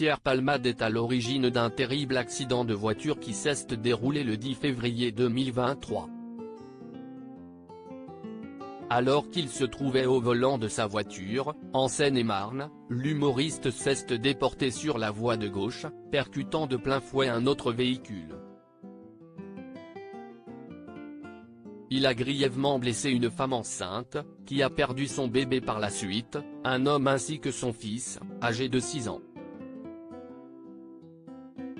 Pierre Palmade est à l'origine d'un terrible accident de voiture qui s'est déroulé le 10 février 2023. Alors qu'il se trouvait au volant de sa voiture, en Seine-et-Marne, l'humoriste s'est déporté sur la voie de gauche, percutant de plein fouet un autre véhicule. Il a grièvement blessé une femme enceinte, qui a perdu son bébé par la suite, un homme ainsi que son fils, âgé de 6 ans.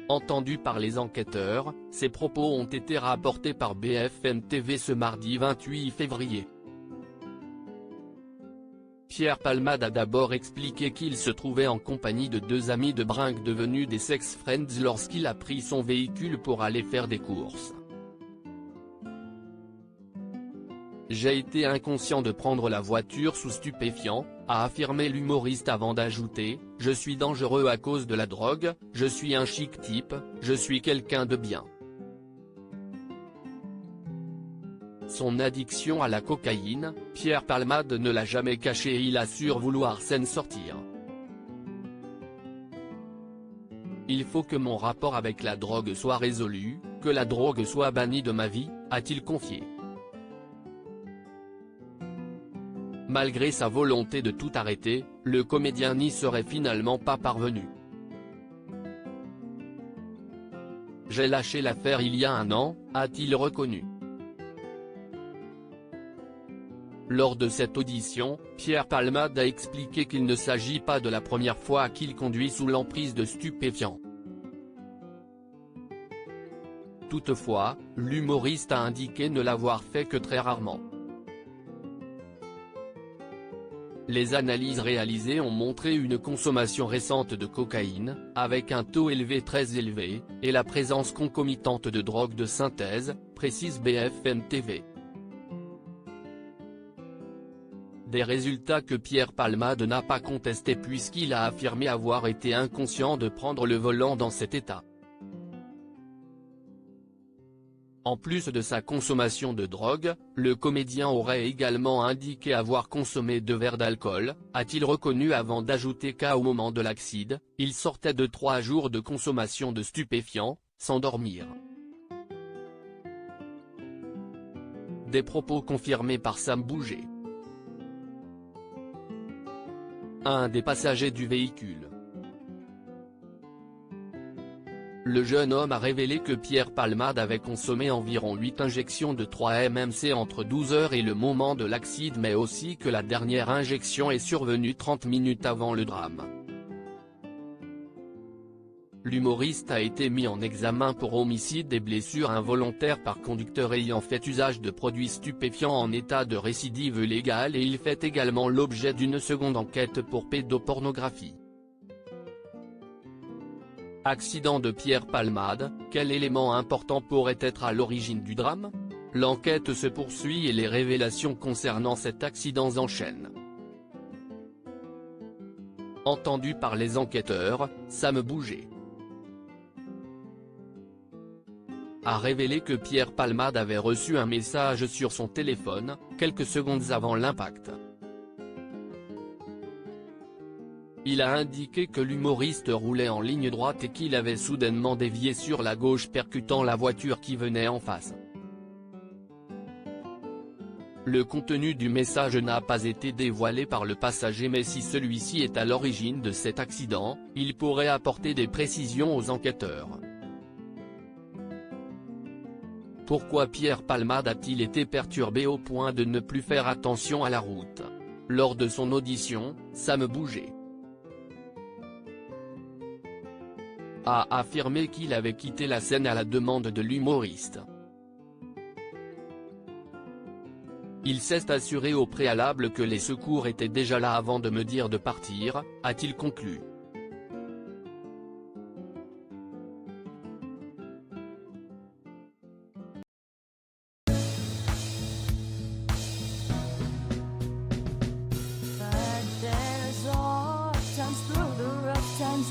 Entendu par les enquêteurs, ses propos ont été rapportés par BFM TV ce mardi 28 février. Pierre Palmade a d'abord expliqué qu'il se trouvait en compagnie de 2 amis de brinque devenus des sex friends lorsqu'il a pris son véhicule pour aller faire des courses. J'ai été inconscient de prendre la voiture sous stupéfiants, a affirmé l'humoriste avant d'ajouter « Je suis dangereux à cause de la drogue, je suis un chic type, je suis quelqu'un de bien ». Son addiction à la cocaïne, Pierre Palmade ne l'a jamais caché et il assure vouloir s'en sortir. Il faut que mon rapport avec la drogue soit résolu, que la drogue soit bannie de ma vie, a-t-il confié. Malgré sa volonté de tout arrêter, le comédien n'y serait finalement pas parvenu. J'ai lâché l'affaire il y a 1 an, a-t-il reconnu. Lors de cette audition, Pierre Palmade a expliqué qu'il ne s'agit pas de la première fois qu'il conduit sous l'emprise de stupéfiants. Toutefois, l'humoriste a indiqué ne l'avoir fait que très rarement. Les analyses réalisées ont montré une consommation récente de cocaïne, avec un taux élevé très élevé, et la présence concomitante de drogues de synthèse, précise BFM TV. Des résultats que Pierre Palmade n'a pas contestés puisqu'il a affirmé avoir été inconscient de prendre le volant dans cet état. En plus de sa consommation de drogue, le comédien aurait également indiqué avoir consommé 2 verres d'alcool, a-t-il reconnu avant d'ajouter qu'au moment de l'accident, il sortait de 3 jours de consommation de stupéfiants, sans dormir. Des propos confirmés par Sam Bouget. Un des passagers du véhicule. Le jeune homme a révélé que Pierre Palmade avait consommé environ 8 injections de 3-MMC entre 12h et le moment de l'accident mais aussi que la dernière injection est survenue 30 minutes avant le drame. L'humoriste a été mis en examen pour homicide et blessures involontaires par conducteur ayant fait usage de produits stupéfiants en état de récidive légale et il fait également l'objet d'une seconde enquête pour pédopornographie. Accident de Pierre Palmade, quel élément important pourrait être à l'origine du drame? L'enquête se poursuit et les révélations concernant cet accident s'enchaînent. Entendu par les enquêteurs, Sam Bouget a révélé que Pierre Palmade avait reçu un message sur son téléphone, quelques secondes avant l'impact. Il a indiqué que l'humoriste roulait en ligne droite et qu'il avait soudainement dévié sur la gauche percutant la voiture qui venait en face. Le contenu du message n'a pas été dévoilé par le passager mais si celui-ci est à l'origine de cet accident, il pourrait apporter des précisions aux enquêteurs. Pourquoi Pierre Palmade a-t-il été perturbé au point de ne plus faire attention à la route? Lors de son audition, Sam Bouget a affirmé qu'il avait quitté la scène à la demande de l'humoriste. Il s'est assuré au préalable que les secours étaient déjà là avant de me dire de partir, a-t-il conclu. Times through the rough times